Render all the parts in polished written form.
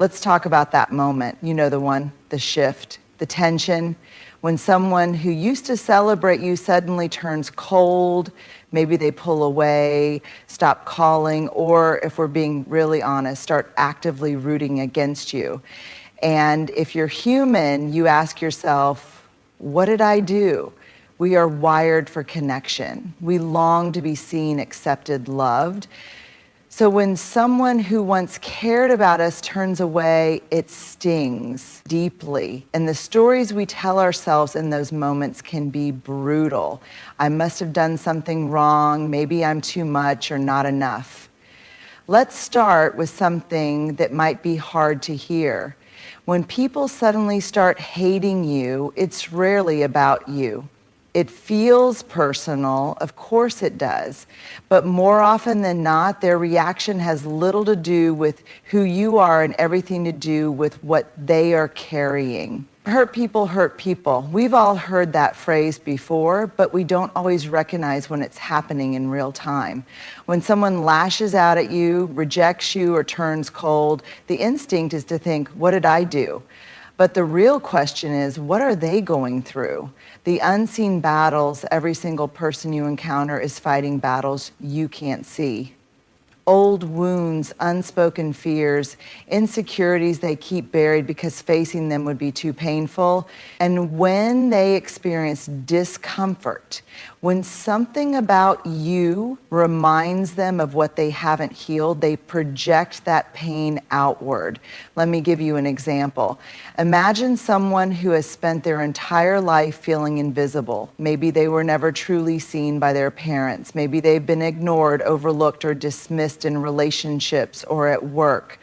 Let's talk about that moment. You know the one, the shift, the tension. When someone who used to celebrate you suddenly turns cold, maybe they pull away, stop calling, or if we're being really honest, start actively rooting against you. And if you're human, you ask yourself, what did I do? We are wired for connection. We long to be seen, accepted, loved. So when someone who once cared about us turns away, it stings deeply. And the stories we tell ourselves in those moments can be brutal. I must have done something wrong. Maybe I'm too much or not enough. Let's start with something that might be hard to hear. When people suddenly start hating you, it's rarely about you. It feels personal, of course it does, but more often than not, their reaction has little to do with who you are and everything to do with what they are carrying. Hurt people hurt people. We've all heard that phrase before, but we don't always recognize when it's happening in real time. When someone lashes out at you, rejects you, or turns cold, the instinct is to think, what did I do? But the real question is, what are they going through? The unseen battles, every single person you encounter is fighting battles you can't see. Old wounds, unspoken fears, insecurities they keep buried because facing them would be too painful. And when they experience discomfort, when something about you reminds them of what they haven't healed, they project that pain outward. Let me give you an example. Imagine someone who has spent their entire life feeling invisible. Maybe they were never truly seen by their parents. Maybe they've been ignored, overlooked, or dismissed in relationships or at work.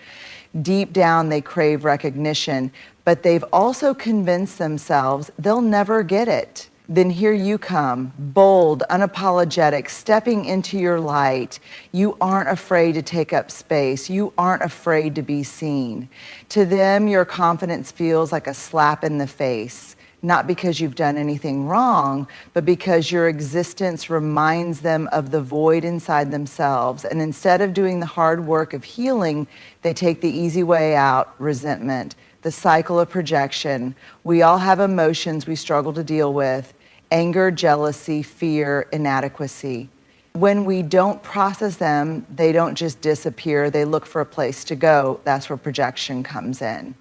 Deep down, they crave recognition, but they've also convinced themselves they'll never get it. Then here you come, bold, unapologetic, stepping into your light. You aren't afraid to take up space. You aren't afraid to be seen. To them, your confidence feels like a slap in the face, not because you've done anything wrong, but because your existence reminds them of the void inside themselves. And instead of doing the hard work of healing, they take the easy way out, resentment. The cycle of projection. We all have emotions we struggle to deal with: anger, jealousy, fear, inadequacy. When we don't process them, they don't just disappear, they look for a place to go. That's where projection comes in.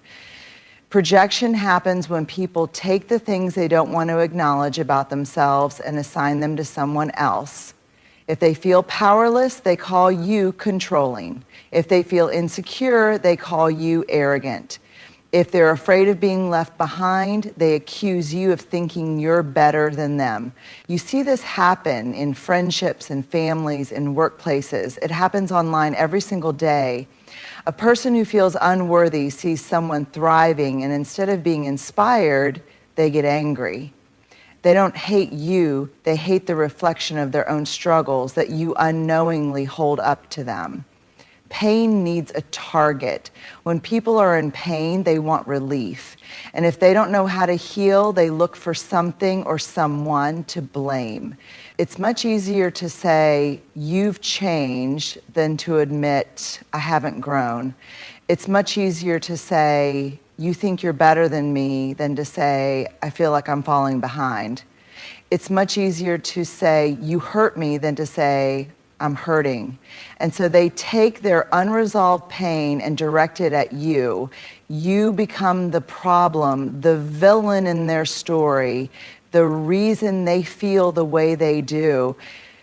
Projection happens when people take the things they don't want to acknowledge about themselves and assign them to someone else. If they feel powerless, they call you controlling. If they feel insecure, they call you arrogant. If they're afraid of being left behind, they accuse you of thinking you're better than them. You see this happen in friendships and families and workplaces. It happens online every single day. A person who feels unworthy sees someone thriving, and instead of being inspired, they get angry. They don't hate you, they hate the reflection of their own struggles that you unknowingly hold up to them. Pain needs a target. When people are in pain, they want relief. And if they don't know how to heal, they look for something or someone to blame. It's much easier to say, you've changed, than to admit, I haven't grown. It's much easier to say, you think you're better than me, than to say, I feel like I'm falling behind. It's much easier to say, you hurt me, than to say, I'm hurting. And so they take their unresolved pain and direct it at you. You become the problem, the villain in their story, the reason they feel the way they do.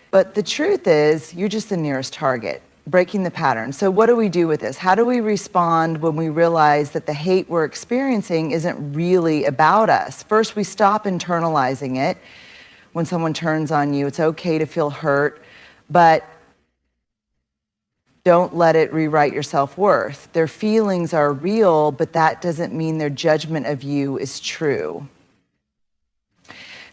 But the truth is, you're just the nearest target, breaking the pattern. So what do we do with this? How do we respond when we realize that the hate we're experiencing isn't really about us? First, we stop internalizing it. When someone turns on you, it's okay to feel hurt, but don't let it rewrite your self-worth. Their feelings are real, but that doesn't mean their judgment of you is true.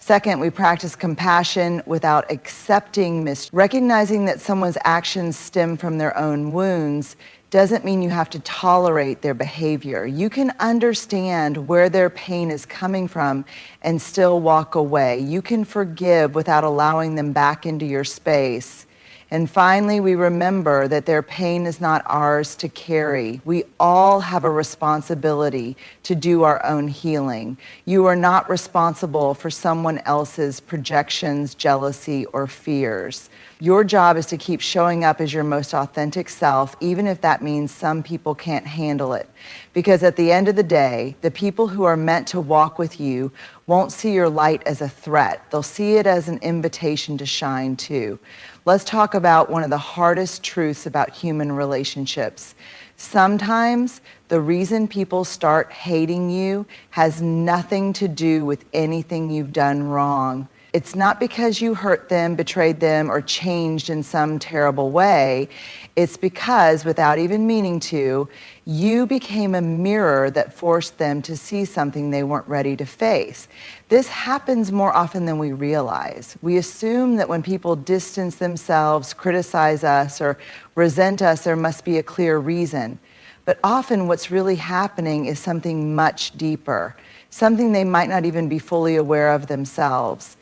Second, we practice compassion without accepting recognizing that someone's actions stem from their own wounds doesn't mean you have to tolerate their behavior. You can understand where their pain is coming from and still walk away. You can forgive without allowing them back into your space. And finally, we remember that their pain is not ours to carry. We all have a responsibility to do our own healing. You are not responsible for someone else's projections, jealousy, or fears. Your job is to keep showing up as your most authentic self, even if that means some people can't handle it. Because at the end of the day, the people who are meant to walk with you won't see your light as a threat. They'll see it as an invitation to shine too. Let's talk about one of the hardest truths about human relationships. Sometimes the reason people start hating you has nothing to do with anything you've done wrong. It's not because you hurt them, betrayed them, or changed in some terrible way. It's because, without even meaning to, you became a mirror that forced them to see something they weren't ready to face. This happens more often than we realize. We assume that when people distance themselves, criticize us, or resent us, there must be a clear reason. But often what's really happening is something much deeper, something they might not even be fully aware of themselves.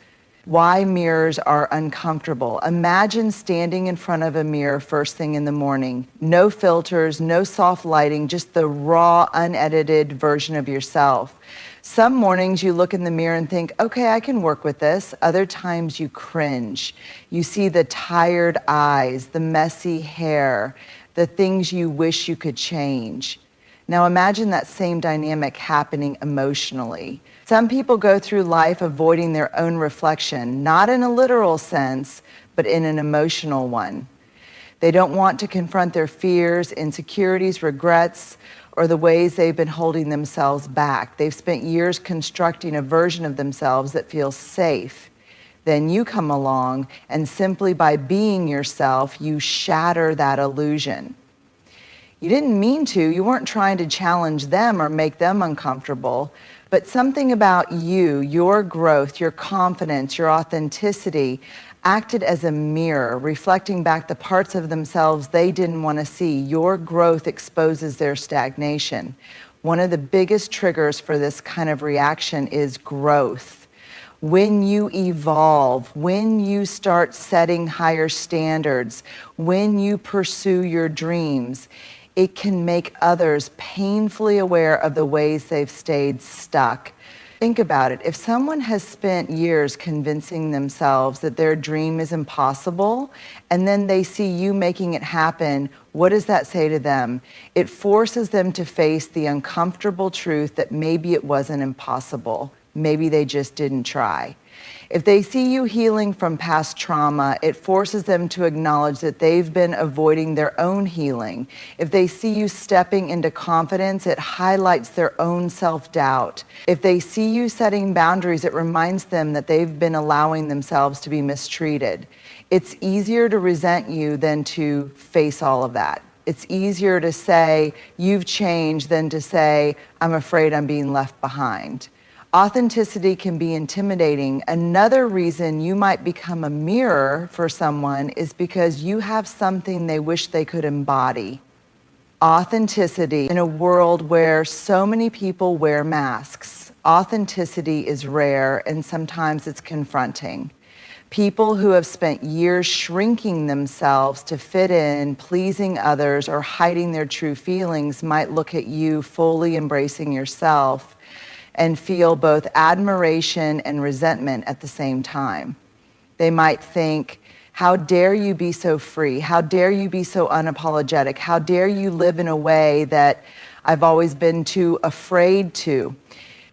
Why mirrors are uncomfortable. Imagine standing in front of a mirror first thing in the morning. No filters, no soft lighting, just the raw, unedited version of yourself. Some mornings you look in the mirror and think, okay, I can work with this. Other times you cringe. You see the tired eyes, the messy hair, the things you wish you could change. Now imagine that same dynamic happening emotionally. Some people go through life avoiding their own reflection, not in a literal sense, but in an emotional one. They don't want to confront their fears, insecurities, regrets, or the ways they've been holding themselves back. They've spent years constructing a version of themselves that feels safe. Then you come along, and simply by being yourself, you shatter that illusion. You didn't mean to. You weren't trying to challenge them or make them uncomfortable. But something about you, your growth, your confidence, your authenticity, acted as a mirror, reflecting back the parts of themselves they didn't want to see. Your growth exposes their stagnation. One of the biggest triggers for this kind of reaction is growth. When you evolve, when you start setting higher standards, when you pursue your dreams, it can make others painfully aware of the ways they've stayed stuck. Think about it. If someone has spent years convincing themselves that their dream is impossible, and then they see you making it happen, what does that say to them? It forces them to face the uncomfortable truth that maybe it wasn't impossible. Maybe they just didn't try. If they see you healing from past trauma, it forces them to acknowledge that they've been avoiding their own healing. If they see you stepping into confidence, it highlights their own self-doubt. If they see you setting boundaries, it reminds them that they've been allowing themselves to be mistreated. It's easier to resent you than to face all of that. It's easier to say, you've changed, than to say, I'm afraid I'm being left behind. Authenticity can be intimidating. Another reason you might become a mirror for someone is because you have something they wish they could embody. Authenticity in a world where so many people wear masks. Authenticity is rare, and sometimes it's confronting. People who have spent years shrinking themselves to fit in, pleasing others, or hiding their true feelings might look at you fully embracing yourself and feel both admiration and resentment at the same time. They might think, how dare you be so free? How dare you be so unapologetic? How dare you live in a way that I've always been too afraid to?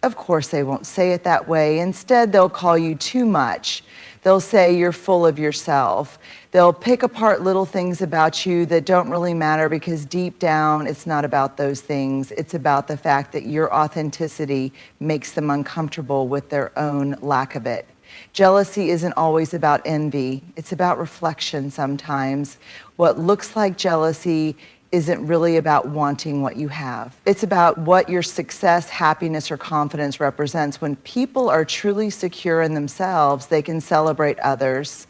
Of course, they won't say it that way. Instead, they'll call you too much. They'll say you're full of yourself. They'll pick apart little things about you that don't really matter, because deep down, it's not about those things. It's about the fact that your authenticity makes them uncomfortable with their own lack of it. Jealousy isn't always about envy. It's about reflection sometimes. What looks like jealousy isn't really about wanting what you have. It's about what your success, happiness, or confidence represents. When people are truly secure in themselves, they can celebrate others.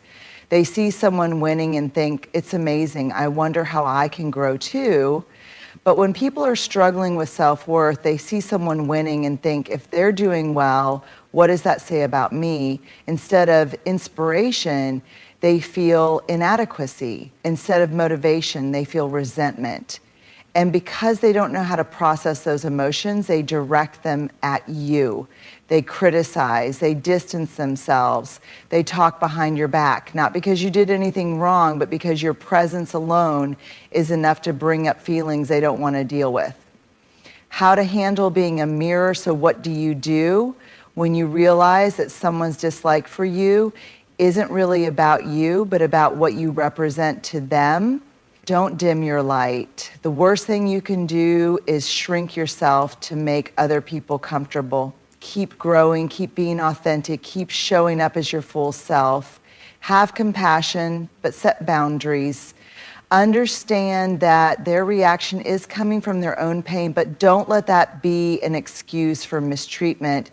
They see someone winning and think, it's amazing, I wonder how I can grow too. But when people are struggling with self-worth, they see someone winning and think, if they're doing well, what does that say about me? Instead of inspiration, they feel inadequacy. Instead of motivation, they feel resentment. And because they don't know how to process those emotions, they direct them at you. They criticize, they distance themselves, they talk behind your back, not because you did anything wrong, but because your presence alone is enough to bring up feelings they don't want to deal with. How to handle being a mirror. So what do you do when you realize that someone's dislike for you isn't really about you, but about what you represent to them? Don't dim your light. The worst thing you can do is shrink yourself to make other people comfortable. Keep growing, keep being authentic, keep showing up as your full self. Have compassion, but set boundaries. Understand that their reaction is coming from their own pain, but don't let that be an excuse for mistreatment.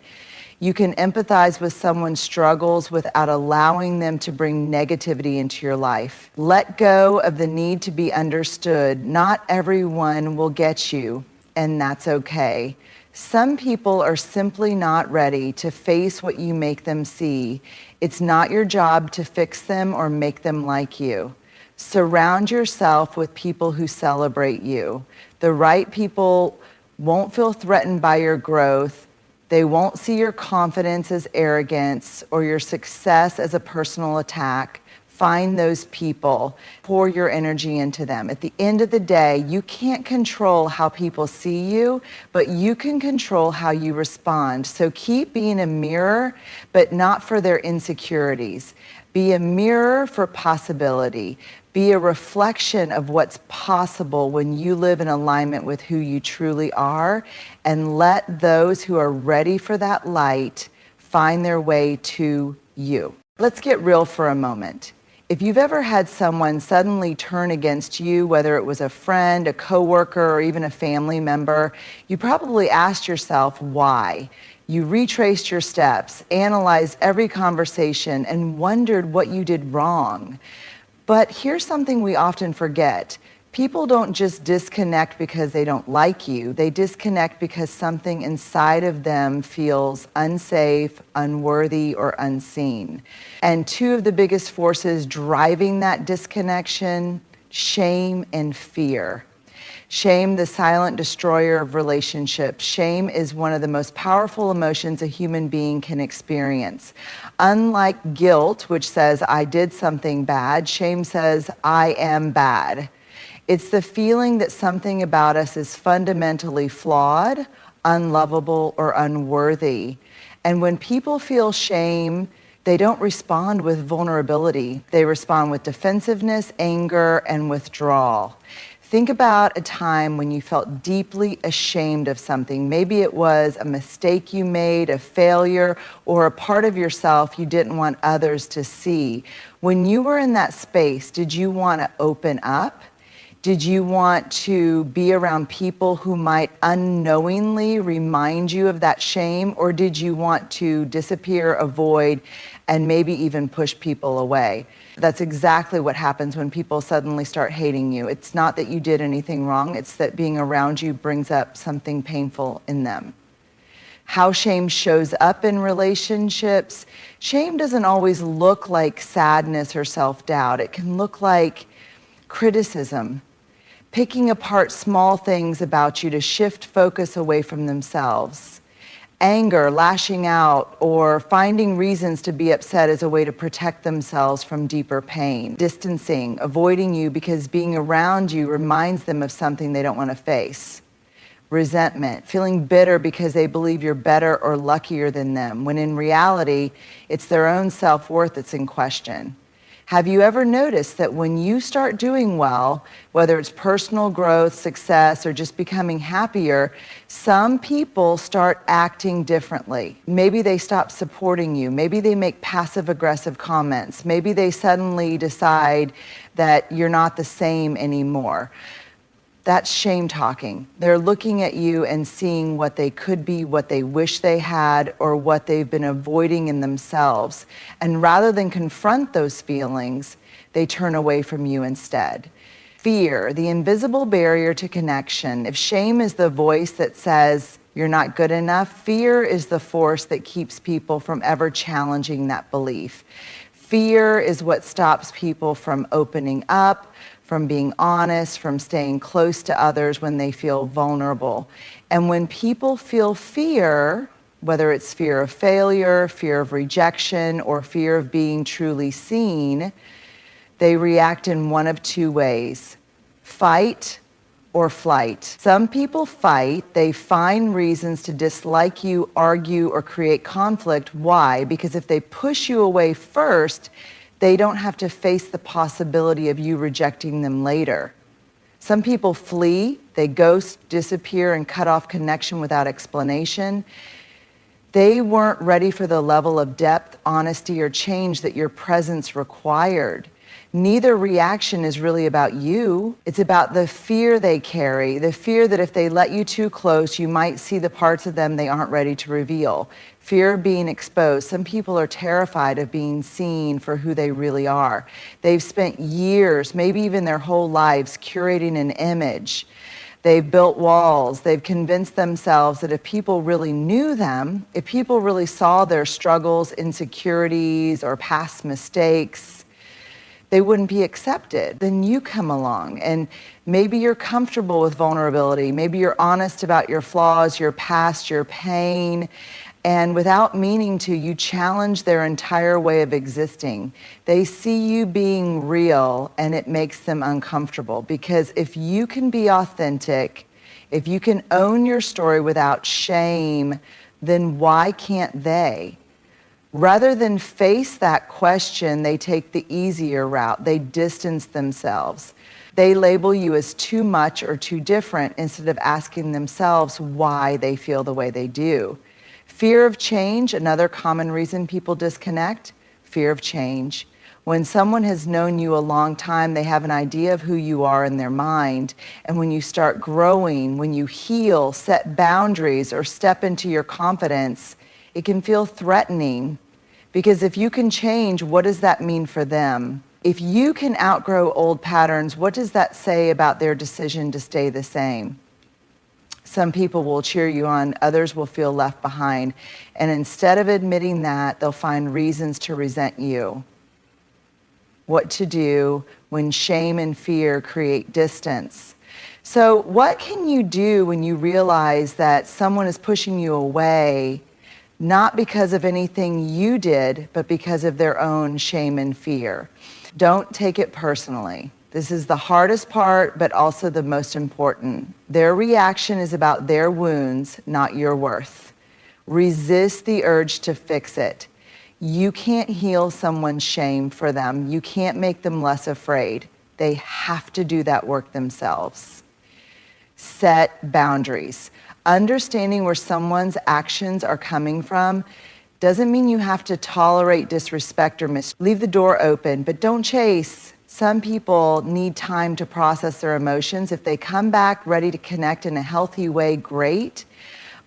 You can empathize with someone's struggles without allowing them to bring negativity into your life. Let go of the need to be understood. Not everyone will get you, and that's okay. Some people are simply not ready to face what you make them see. It's not your job to fix them or make them like you. Surround yourself with people who celebrate you. The right people won't feel threatened by your growth. They won't see your confidence as arrogance or your success as a personal attack. Find those people, pour your energy into them. At the end of the day, you can't control how people see you, but you can control how you respond. So keep being a mirror, but not for their insecurities. Be a mirror for possibility. Be a reflection of what's possible when you live in alignment with who you truly are, and let those who are ready for that light find their way to you. Let's get real for a moment. If you've ever had someone suddenly turn against you, whether it was a friend, a coworker, or even a family member, you probably asked yourself why. You retraced your steps, analyzed every conversation, and wondered what you did wrong. But here's something we often forget. People don't just disconnect because they don't like you. They disconnect because something inside of them feels unsafe, unworthy, or unseen. And two of the biggest forces driving that disconnection: shame and fear. Shame, the silent destroyer of relationships. Shame is one of the most powerful emotions a human being can experience. Unlike guilt, which says, I did something bad, shame says, I am bad. It's the feeling that something about us is fundamentally flawed, unlovable, or unworthy. And when people feel shame, they don't respond with vulnerability. They respond with defensiveness, anger, and withdrawal. Think about a time when you felt deeply ashamed of something. Maybe it was a mistake you made, a failure, or a part of yourself you didn't want others to see. When you were in that space, did you want to open up? Did you want to be around people who might unknowingly remind you of that shame? Or did you want to disappear, avoid, and maybe even push people away? That's exactly what happens when people suddenly start hating you. It's not that you did anything wrong, it's that being around you brings up something painful in them. How shame shows up in relationships. Shame doesn't always look like sadness or self-doubt. It can look like criticism, picking apart small things about you to shift focus away from themselves. Anger, lashing out, or finding reasons to be upset as a way to protect themselves from deeper pain. Distancing, avoiding you because being around you reminds them of something they don't want to face. Resentment, feeling bitter because they believe you're better or luckier than them, when in reality, it's their own self-worth that's in question. Have you ever noticed that when you start doing well, whether it's personal growth, success, or just becoming happier, some people start acting differently? Maybe they stop supporting you. Maybe they make passive-aggressive comments. Maybe they suddenly decide that you're not the same anymore. That's shame talking. They're looking at you and seeing what they could be, what they wish they had, or what they've been avoiding in themselves. And rather than confront those feelings, they turn away from you instead. Fear, the invisible barrier to connection. If shame is the voice that says you're not good enough, fear is the force that keeps people from ever challenging that belief. Fear is what stops people from opening up, from being honest, from staying close to others when they feel vulnerable. And when people feel fear, whether it's fear of failure, fear of rejection, or fear of being truly seen, they react in one of two ways: fight or flight. Some people fight. They find reasons to dislike you, argue, or create conflict. Why? Because if they push you away first, they don't have to face the possibility of you rejecting them later. Some people flee. They ghost, disappear, and cut off connection without explanation. They weren't ready for the level of depth, honesty, or change that your presence required. Neither reaction is really about you. It's about the fear they carry, the fear that if they let you too close, you might see the parts of them they aren't ready to reveal. Fear of being exposed. Some people are terrified of being seen for who they really are. They've spent years, maybe even their whole lives, curating an image. They've built walls. They've convinced themselves that if people really knew them, if people really saw their struggles, insecurities, or past mistakes, they wouldn't be accepted. Then you come along and maybe you're comfortable with vulnerability. Maybe you're honest about your flaws, your past, your pain. And without meaning to, you challenge their entire way of existing. They see you being real and it makes them uncomfortable, because if you can be authentic, if you can own your story without shame, then why can't they? Rather than face that question, they take the easier route. They distance themselves. They label you as too much or too different instead of asking themselves why they feel the way they do. Fear of change, another common reason people disconnect. Fear of change. When someone has known you a long time, they have an idea of who you are in their mind. And when you start growing, when you heal, set boundaries, or step into your confidence, it can feel threatening. Because if you can change, what does that mean for them? If you can outgrow old patterns, what does that say about their decision to stay the same? Some people will cheer you on, others will feel left behind. And instead of admitting that, they'll find reasons to resent you. What to do when shame and fear create distance? So what can you do when you realize that someone is pushing you away, not because of anything you did, but because of their own shame and fear? Don't take it personally. This is the hardest part, but also the most important. Their reaction is about their wounds, not your worth. Resist the urge to fix it. You can't heal someone's shame for them. You can't make them less afraid. They have to do that work themselves. Set boundaries. Understanding where someone's actions are coming from doesn't mean you have to tolerate disrespect or leave the door open, but don't chase. Some people need time to process their emotions. If they come back ready to connect in a healthy way, great,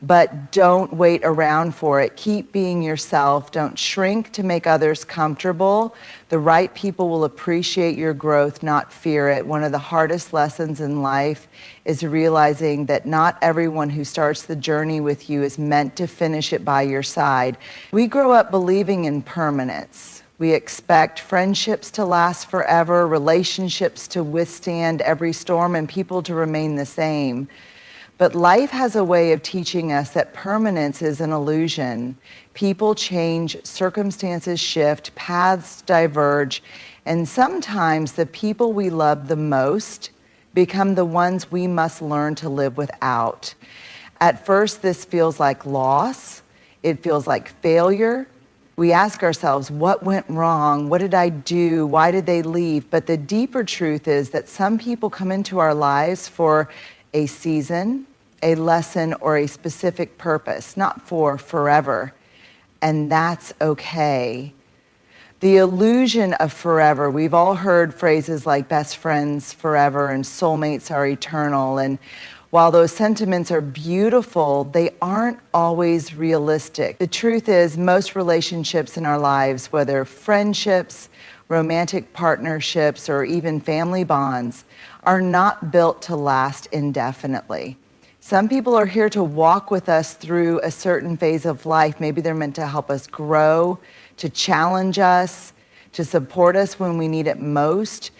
but don't wait around for it. Keep being yourself. Don't shrink to make others comfortable. The right people will appreciate your growth, not fear it. One of the hardest lessons in life is realizing that not everyone who starts the journey with you is meant to finish it by your side. We grow up believing in permanence. We expect friendships to last forever, relationships to withstand every storm, and people to remain the same. But life has a way of teaching us that permanence is an illusion. People change, circumstances shift, paths diverge, and sometimes the people we love the most become the ones we must learn to live without. At first, this feels like loss. It feels like failure. We ask ourselves, what went wrong? What did I do? Why did they leave? But the deeper truth is that some people come into our lives for a season, a lesson, or a specific purpose, not for forever. And that's okay. The illusion of forever, we've all heard phrases like best friends forever and soulmates are eternal. And while those sentiments are beautiful, they aren't always realistic. The truth is, most relationships in our lives, whether friendships, romantic partnerships, or even family bonds, are not built to last indefinitely. Some people are here to walk with us through a certain phase of life. Maybe they're meant to help us grow, to challenge us, to support us when we need it most.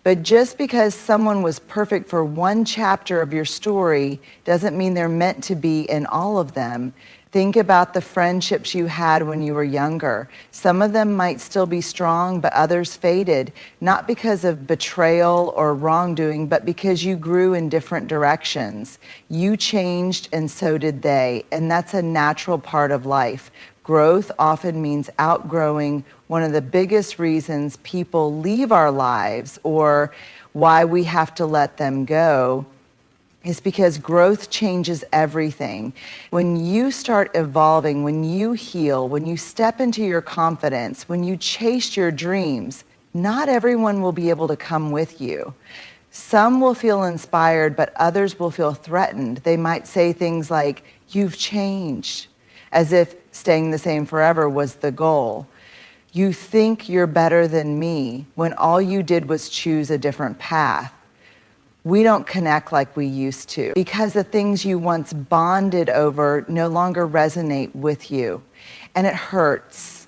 But just because someone was perfect for one chapter of your story doesn't mean they're meant to be in all of them. Think about the friendships you had when you were younger. Some of them might still be strong, but others faded, not because of betrayal or wrongdoing, but because you grew in different directions. You changed and so did they, and that's a natural part of life. Growth often means outgrowing one of the biggest reasons people leave our lives, or why we have to let them go, is because growth changes everything. When you start evolving, when you heal, when you step into your confidence, when you chase your dreams, not everyone will be able to come with you. Some will feel inspired, but others will feel threatened. They might say things like, "You've changed," as if staying the same forever was the goal. "You think you're better than me," when all you did was choose a different path. We don't connect like we used to because the things you once bonded over no longer resonate with you. And it hurts.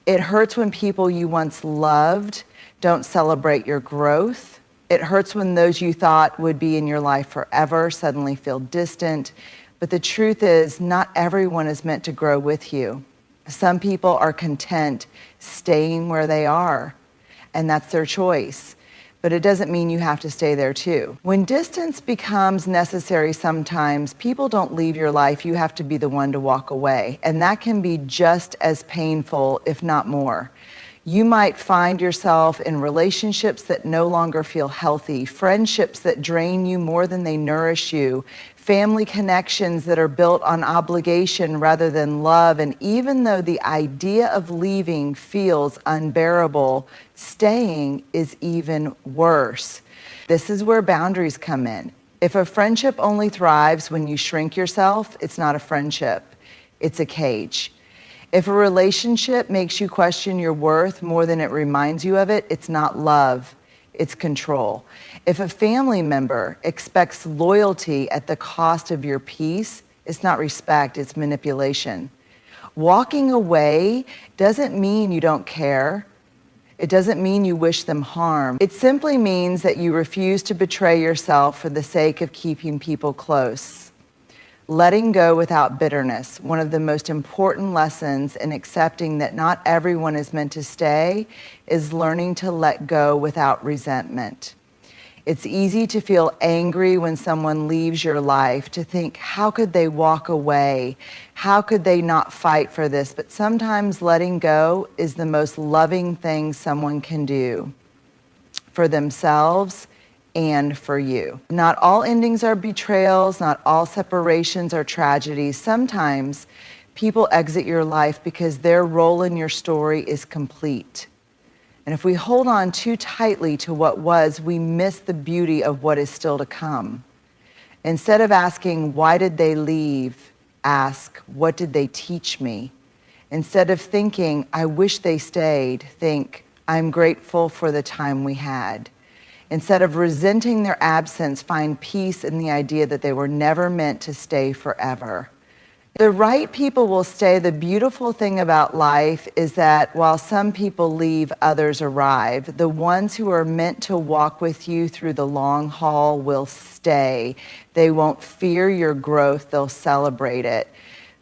It hurts when people you once loved don't celebrate your growth. It hurts when those you thought would be in your life forever suddenly feel distant. But the truth is, not everyone is meant to grow with you. Some people are content staying where they are, and that's their choice. But it doesn't mean you have to stay there too. When distance becomes necessary sometimes, people don't leave your life, you have to be the one to walk away. And that can be just as painful, if not more. You might find yourself in relationships that no longer feel healthy, friendships that drain you more than they nourish you, family connections that are built on obligation rather than love. And even though the idea of leaving feels unbearable, staying is even worse. This is where boundaries come in. If a friendship only thrives when you shrink yourself, it's not a friendship, it's a cage. If a relationship makes you question your worth more than it reminds you of it, it's not love, it's control. If a family member expects loyalty at the cost of your peace, it's not respect, it's manipulation. Walking away doesn't mean you don't care. It doesn't mean you wish them harm. It simply means that you refuse to betray yourself for the sake of keeping people close. Letting go without bitterness, one of the most important lessons in accepting that not everyone is meant to stay, is learning to let go without resentment. It's easy to feel angry when someone leaves your life, to think, how could they walk away? How could they not fight for this? But sometimes letting go is the most loving thing someone can do for themselves and for you. Not all endings are betrayals, not all separations are tragedies. Sometimes people exit your life because their role in your story is complete. And if we hold on too tightly to what was, we miss the beauty of what is still to come. Instead of asking, why did they leave? Ask, what did they teach me? Instead of thinking, I wish they stayed, think, I'm grateful for the time we had. Instead of resenting their absence, find peace in the idea that they were never meant to stay forever. The right people will stay. The beautiful thing about life is that while some people leave, others arrive. The ones who are meant to walk with you through the long haul will stay. They won't fear your growth, they'll celebrate it.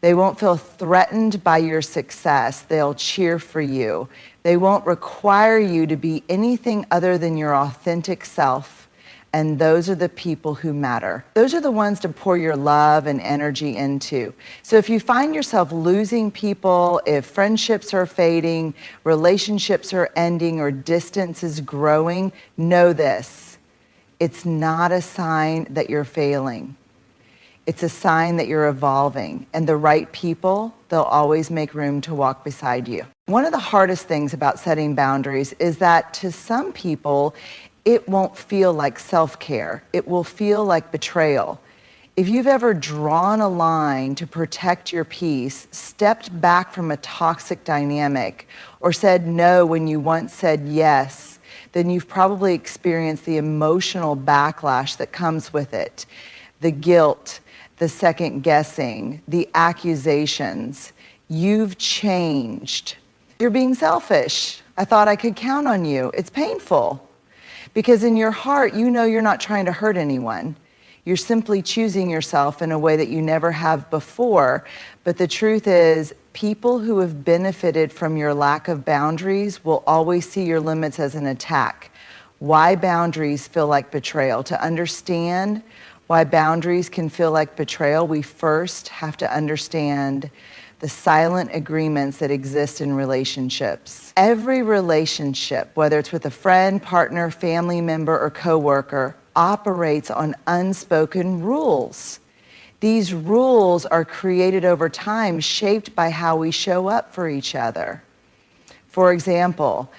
They won't feel threatened by your success, they'll cheer for you. They won't require you to be anything other than your authentic self. And those are the people who matter. Those are the ones to pour your love and energy into. So if you find yourself losing people, if friendships are fading, relationships are ending, or distance is growing, know this. It's not a sign that you're failing. It's a sign that you're evolving, and the right people, they'll always make room to walk beside you. One of the hardest things about setting boundaries is that to some people, it won't feel like self-care. It will feel like betrayal. If you've ever drawn a line to protect your peace, stepped back from a toxic dynamic, or said no when you once said yes, then you've probably experienced the emotional backlash that comes with it. The guilt, the second guessing, the accusations. You've changed. You're being selfish. I thought I could count on you. It's painful because in your heart, you know you're not trying to hurt anyone. You're simply choosing yourself in a way that you never have before. But the truth is, people who have benefited from your lack of boundaries will always see your limits as an attack. Why boundaries feel like betrayal. To understand why boundaries can feel like betrayal, we first have to understand the silent agreements that exist in relationships. Every relationship, whether it's with a friend, partner, family member, or coworker, operates on unspoken rules. These rules are created over time, shaped by how we show up for each other. For example,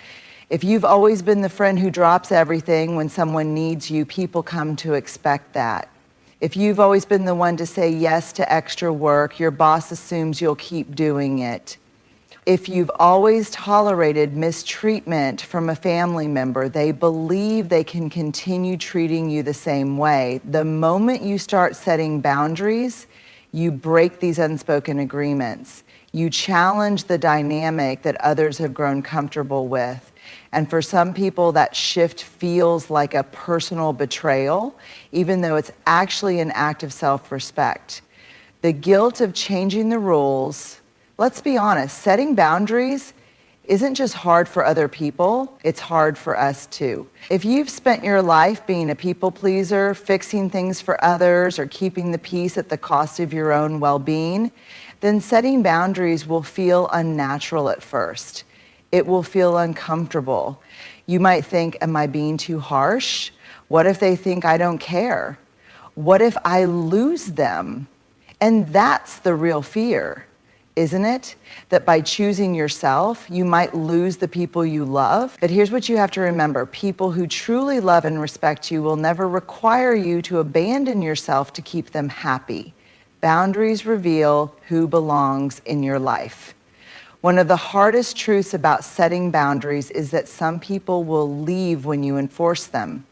if you've always been the friend who drops everything when someone needs you, people come to expect that. If you've always been the one to say yes to extra work, your boss assumes you'll keep doing it. If you've always tolerated mistreatment from a family member, they believe they can continue treating you the same way. The moment you start setting boundaries, you break these unspoken agreements. You challenge the dynamic that others have grown comfortable with. And for some people, that shift feels like a personal betrayal, even though it's actually an act of self-respect. The guilt of changing the rules, let's be honest, setting boundaries isn't just hard for other people, it's hard for us too. If you've spent your life being a people pleaser, fixing things for others, or keeping the peace at the cost of your own well-being, then setting boundaries will feel unnatural at first. It will feel uncomfortable. You might think, am I being too harsh? What if they think I don't care? What if I lose them? And that's the real fear, isn't it? That by choosing yourself, you might lose the people you love. But here's what you have to remember. People who truly love and respect you will never require you to abandon yourself to keep them happy. Boundaries reveal who belongs in your life. One of the hardest truths about setting boundaries is that some people will leave when you enforce them.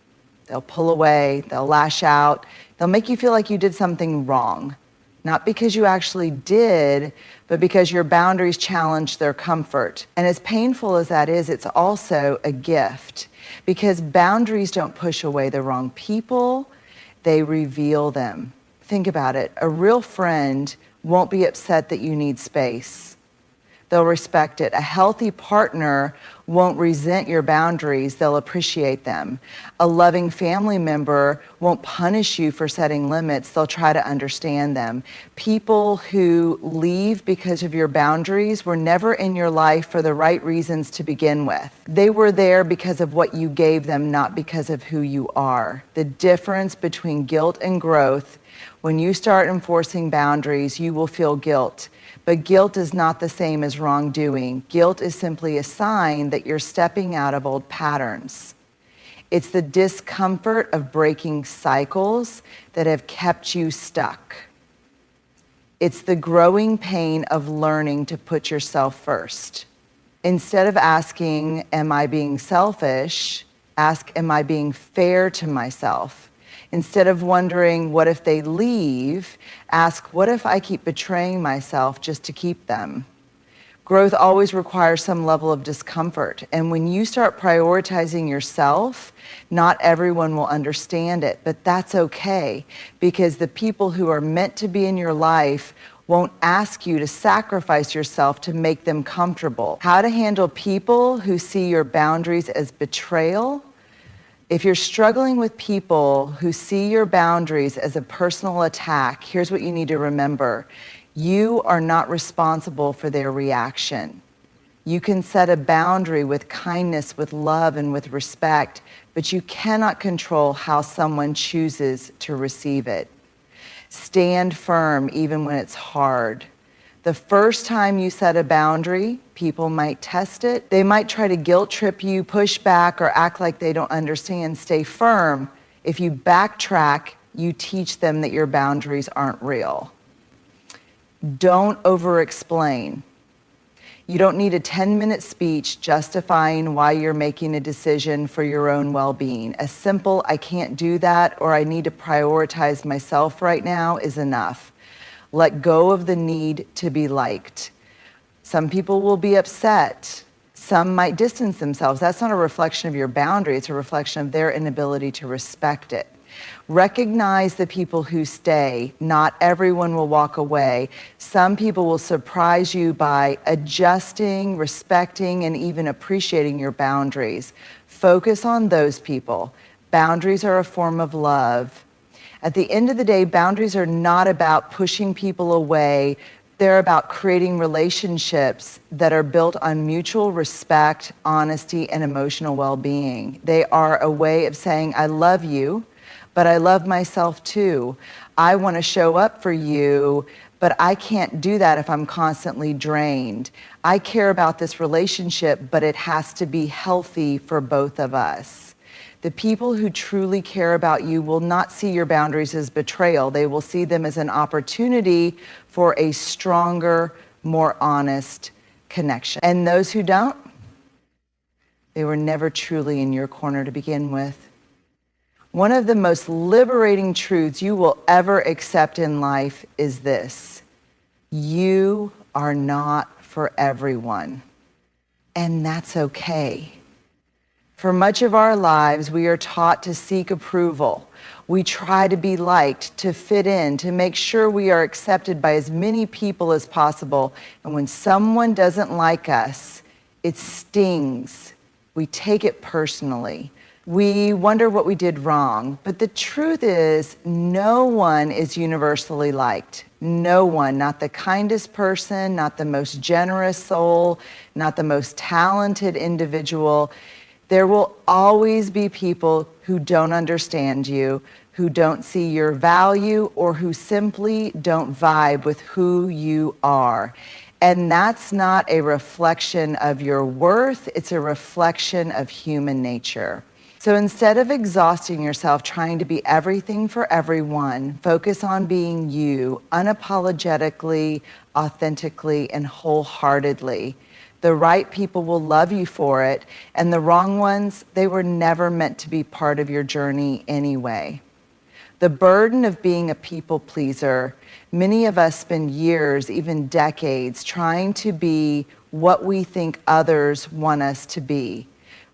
They'll pull away, they'll lash out, they'll make you feel like you did something wrong. Not because you actually did, but because your boundaries challenged their comfort. And as painful as that is, it's also a gift. Because boundaries don't push away the wrong people, they reveal them. Think about it. A real friend won't be upset that you need space. They'll respect it. A healthy partner won't resent your boundaries, they'll appreciate them. A loving family member won't punish you for setting limits, they'll try to understand them. People who leave because of your boundaries were never in your life for the right reasons to begin with. They were there because of what you gave them, not because of who you are. The difference between guilt and growth: when you start enforcing boundaries, you will feel guilt. But guilt is not the same as wrongdoing. Guilt is simply a sign that you're stepping out of old patterns. It's the discomfort of breaking cycles that have kept you stuck. It's the growing pain of learning to put yourself first. Instead of asking, am I being selfish? Ask, am I being fair to myself? Instead of wondering, what if they leave? Ask, what if I keep betraying myself just to keep them? Growth always requires some level of discomfort. And when you start prioritizing yourself, not everyone will understand it, but that's okay, because the people who are meant to be in your life won't ask you to sacrifice yourself to make them comfortable. How to handle people who see your boundaries as betrayal? If you're struggling with people who see your boundaries as a personal attack, here's what you need to remember. You are not responsible for their reaction. You can set a boundary with kindness, with love, and with respect, but you cannot control how someone chooses to receive it. Stand firm even when it's hard. The first time you set a boundary, people might test it. They might try to guilt trip you, push back, or act like they don't understand. Stay firm. If you backtrack, you teach them that your boundaries aren't real. Don't over-explain. You don't need a 10-minute speech justifying why you're making a decision for your own well-being. A simple, I can't do that, or I need to prioritize myself right now is enough. Let go of the need to be liked. Some people will be upset. Some might distance themselves. That's not a reflection of your boundary, it's a reflection of their inability to respect it. Recognize the people who stay. Not everyone will walk away. Some people will surprise you by adjusting, respecting, and even appreciating your boundaries. Focus on those people. Boundaries are a form of love. At the end of the day, boundaries are not about pushing people away. They're about creating relationships that are built on mutual respect, honesty, and emotional well-being. They are a way of saying, I love you, but I love myself too. I want to show up for you, but I can't do that if I'm constantly drained. I care about this relationship, but it has to be healthy for both of us. The people who truly care about you will not see your boundaries as betrayal. They will see them as an opportunity for a stronger, more honest connection. And those who don't, they were never truly in your corner to begin with. One of the most liberating truths you will ever accept in life is this: you are not for everyone, and that's okay. For much of our lives, we are taught to seek approval. We try to be liked, to fit in, to make sure we are accepted by as many people as possible. And when someone doesn't like us, it stings. We take it personally. We wonder what we did wrong. But the truth is, no one is universally liked. No one, not the kindest person, not the most generous soul, not the most talented individual. There will always be people who don't understand you, who don't see your value, or who simply don't vibe with who you are. And that's not a reflection of your worth, it's a reflection of human nature. So instead of exhausting yourself trying to be everything for everyone, focus on being you, unapologetically, authentically, and wholeheartedly. The right people will love you for it, and the wrong ones, they were never meant to be part of your journey anyway. The burden of being a people pleaser, many of us spend years, even decades, trying to be what we think others want us to be.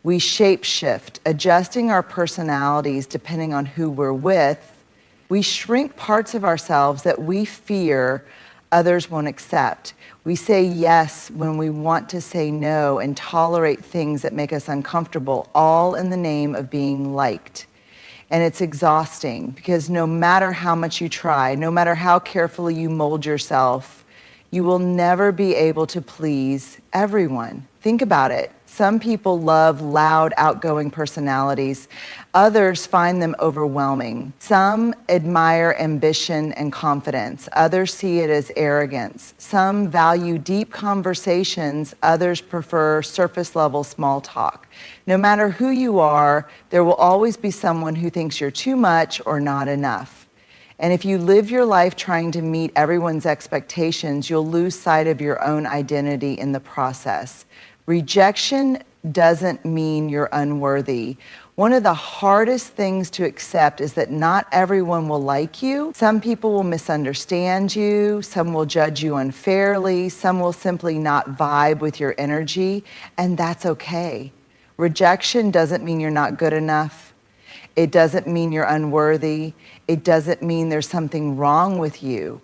We shape-shift, adjusting our personalities depending on who we're with. We shrink parts of ourselves that we fear others won't accept. We say yes when we want to say no and tolerate things that make us uncomfortable, all in the name of being liked. And it's exhausting because no matter how much you try, no matter how carefully you mold yourself, you will never be able to please everyone. Think about it. Some people love loud, outgoing personalities. Others find them overwhelming. Some admire ambition and confidence. Others see it as arrogance. Some value deep conversations. Others prefer surface-level small talk. No matter who you are, there will always be someone who thinks you're too much or not enough. And if you live your life trying to meet everyone's expectations, you'll lose sight of your own identity in the process. Rejection doesn't mean you're unworthy. One of the hardest things to accept is that not everyone will like you. Some people will misunderstand you. Some will judge you unfairly. Some will simply not vibe with your energy, and that's okay. Rejection doesn't mean you're not good enough. It doesn't mean you're unworthy. It doesn't mean there's something wrong with you.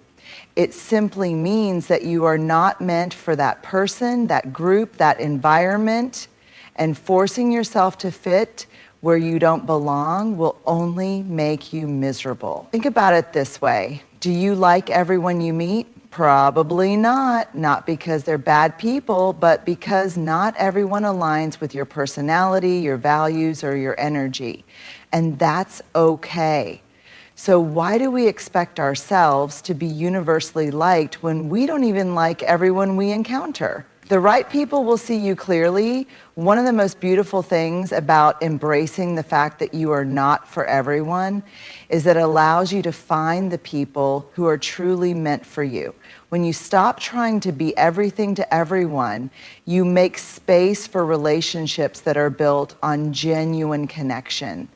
It simply means that you are not meant for that person, that group, that environment, and forcing yourself to fit where you don't belong will only make you miserable. Think about it this way. Do you like everyone you meet? Probably not. Not because they're bad people, but because not everyone aligns with your personality, your values, or your energy. And that's okay. So why do we expect ourselves to be universally liked when we don't even like everyone we encounter? The right people will see you clearly. One of the most beautiful things about embracing the fact that you are not for everyone is that it allows you to find the people who are truly meant for you. When you stop trying to be everything to everyone, you make space for relationships that are built on genuine connection.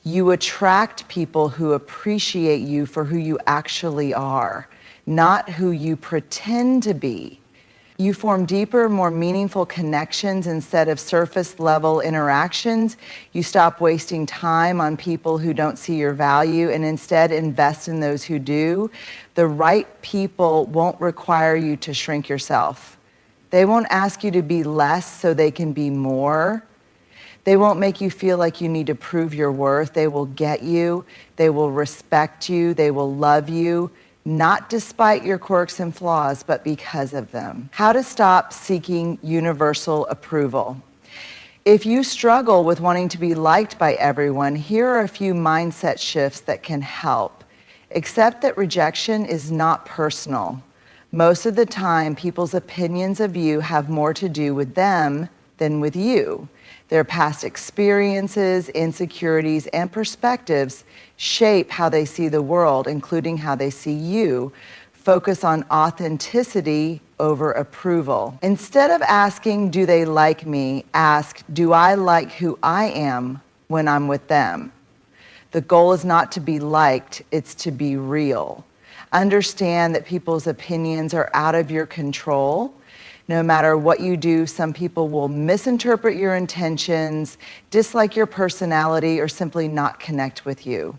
You attract people who appreciate you for who you actually are, not who you pretend to be. You form deeper, more meaningful connections instead of surface level interactions. You stop wasting time on people who don't see your value and instead invest in those who do. The right people won't require you to shrink yourself. They won't ask you to be less so they can be more. They won't make you feel like you need to prove your worth. They will get you. They will respect you. They will love you. Not despite your quirks and flaws, but because of them. How to stop seeking universal approval. If you struggle with wanting to be liked by everyone, here are a few mindset shifts that can help. Accept that rejection is not personal. Most of the time, people's opinions of you have more to do with them than with you. Their past experiences, insecurities, and perspectives shape how they see the world, including how they see you. Focus on authenticity over approval. Instead of asking, do they like me? Ask, do I like who I am when I'm with them? The goal is not to be liked, it's to be real. Understand that people's opinions are out of your control. No matter what you do, some people will misinterpret your intentions, dislike your personality, or simply not connect with you.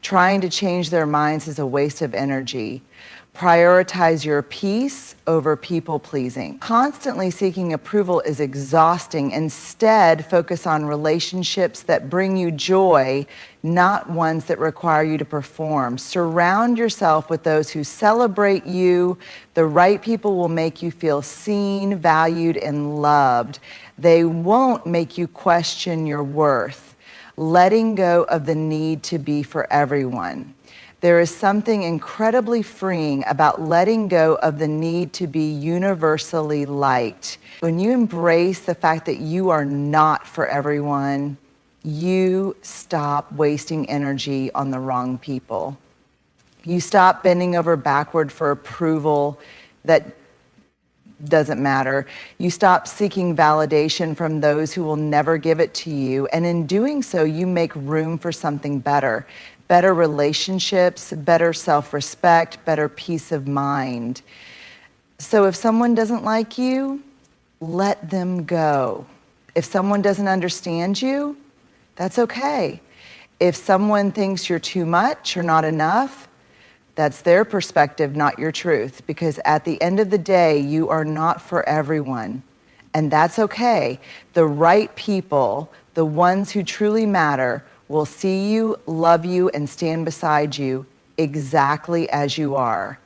Trying to change their minds is a waste of energy. Prioritize your peace over people-pleasing. Constantly seeking approval is exhausting. Instead, focus on relationships that bring you joy, not ones that require you to perform. Surround yourself with those who celebrate you. The right people will make you feel seen, valued, and loved. They won't make you question your worth. Letting go of the need to be for everyone. There is something incredibly freeing about letting go of the need to be universally liked. When you embrace the fact that you are not for everyone, you stop wasting energy on the wrong people. You stop bending over backward for approval that doesn't matter. You stop seeking validation from those who will never give it to you. And in doing so, you make room for something better. Better relationships, better self-respect, better peace of mind. So if someone doesn't like you, let them go. If someone doesn't understand you, that's okay. If someone thinks you're too much or not enough, that's their perspective, not your truth. Because at the end of the day, you are not for everyone. And that's okay. The right people, the ones who truly matter, will see you, love you, and stand beside you exactly as you are.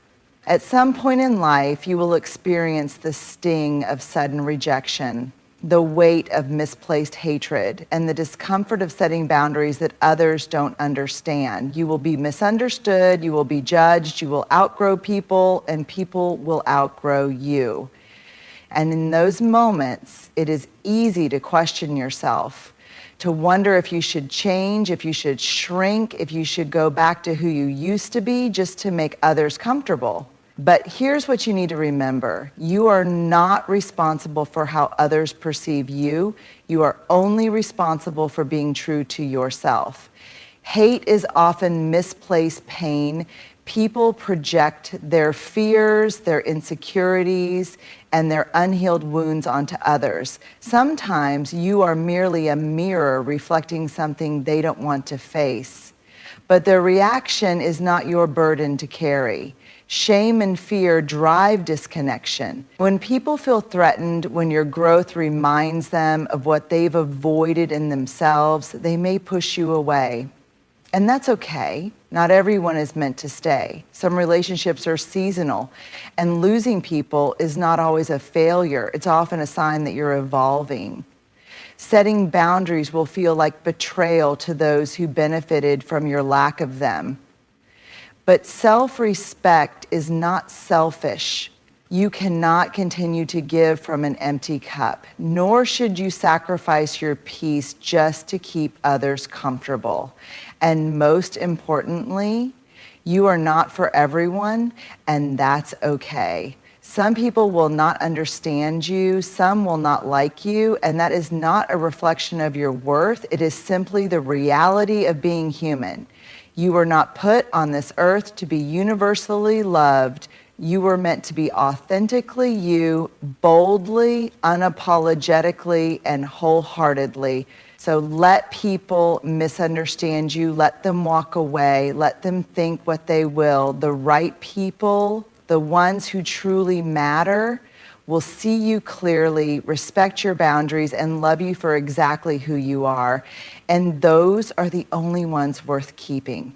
At some point in life, you will experience the sting of sudden rejection, the weight of misplaced hatred, and the discomfort of setting boundaries that others don't understand. You will be misunderstood, you will be judged, you will outgrow people, and people will outgrow you. And in those moments, it is easy to question yourself, to wonder if you should change, if you should shrink, if you should go back to who you used to be just to make others comfortable. But here's what you need to remember. You are not responsible for how others perceive you. You are only responsible for being true to yourself. Hate is often misplaced pain. People project their fears, their insecurities, and their unhealed wounds onto others. Sometimes you are merely a mirror reflecting something they don't want to face. But their reaction is not your burden to carry. Shame and fear drive disconnection. When people feel threatened, when your growth reminds them of what they've avoided in themselves, they may push you away. And that's okay. Not everyone is meant to stay. Some relationships are seasonal, and losing people is not always a failure. It's often a sign that you're evolving. Setting boundaries will feel like betrayal to those who benefited from your lack of them. But self-respect is not selfish. You cannot continue to give from an empty cup, nor should you sacrifice your peace just to keep others comfortable. And most importantly, you are not for everyone, and that's okay. Some people will not understand you, some will not like you, and that is not a reflection of your worth. It is simply the reality of being human. You were not put on this earth to be universally loved. You were meant to be authentically you, boldly, unapologetically, and wholeheartedly. So let people misunderstand you, let them walk away, let them think what they will. The right people, the ones who truly matter, will see you clearly, respect your boundaries, and love you for exactly who you are. And those are the only ones worth keeping.